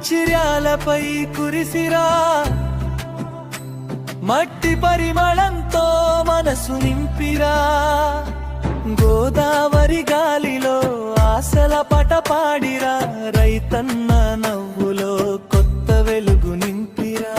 మంచిర్యాలపై కురిసిరా మట్టి పరిమళంతో మనసు నింపిరా గోదావరి గాలిలో ఆశల పట పాడిరా రైతన్న నవ్వులో కొత్త వెలుగు నింపిరా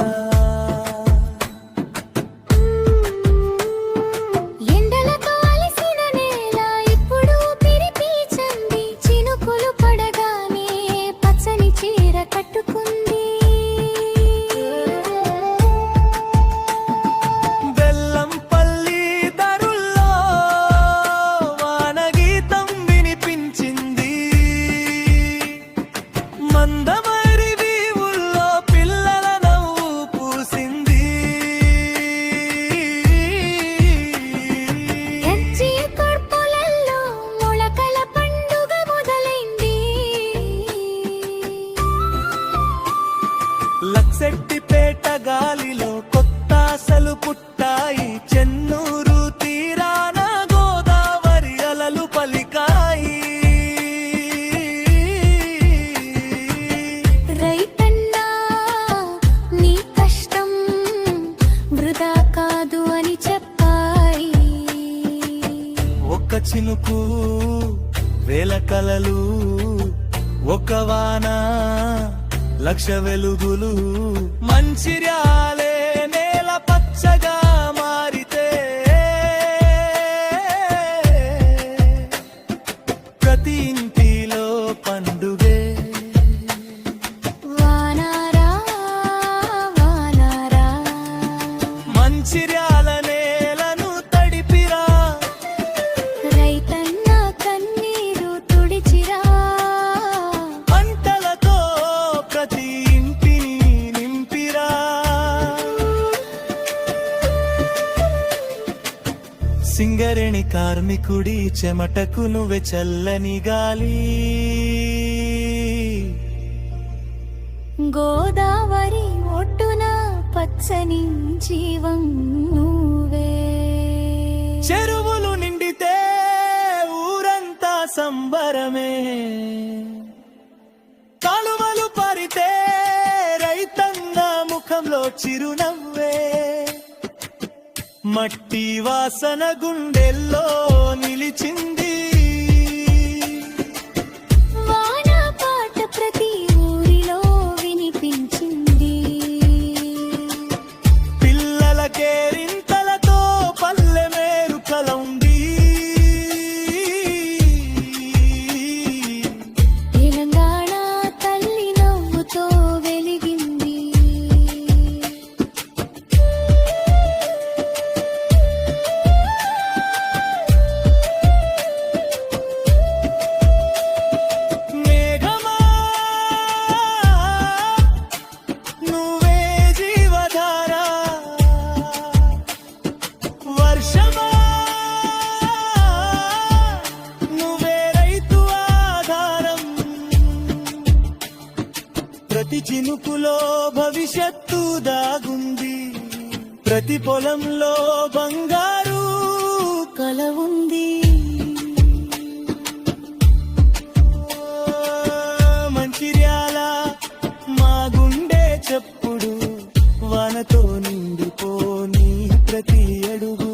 లక్సెట్టిపేట గాలిలో కొత్త ఆశలు పుట్టాయి చెన్నూరు తీరాన గోదావరి అలలు పలికాయి రైతన్నా నీ కష్టం వృధా కాదు అని చెప్పాయి ఒక్క చినుకు వేల కలలు ఒక వాన లక్ష వెలుగులు మంచిర్యాలే నేల పచ్చగా మారితే ప్రతి ఇంటిలో పండుగే వానారా వానారా మంచిర్యాల నేలను తడిపిరా రైతన్న కన్నీరు తుడిచిరా ప్రతి ఇంటిని నింపిరా సింగరేణి కార్మికుడి చెమటకు నువ్వే చల్లని గాలి గోదావరి ఒడ్డున పచ్చని జీవం నువ్వే చెరువులు నిండితే ఊరంతా సంబరమే కాలువలు పరితే రైతన్న ముఖంలో చిరునవ్వే మట్టి వాసన గుండెల్లో నిలిచింది వాన పాట ప్రతి ఊరిలో వినిపించింది పిల్లల కేరింతలతో పల్లె మేరుకల ఉంది ప్రతి చినుకులో భవిష్యత్తు దాగుంది ప్రతి పొలంలో బంగారు కల ఉంది మంచిర్యాల మా గుండె చప్పుడు వానతో నిండిపోని ప్రతి అడుగు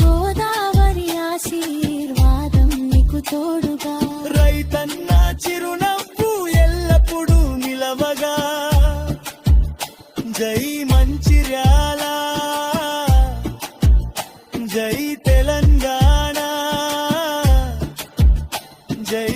గోదావరి ఆశీర్వాదం నీకు తోడుగా రైతన్న చిరునవ్వు ఎల్లప్పుడూ నిలవగా జై మంచిర్యాల జై తెలంగాణ జై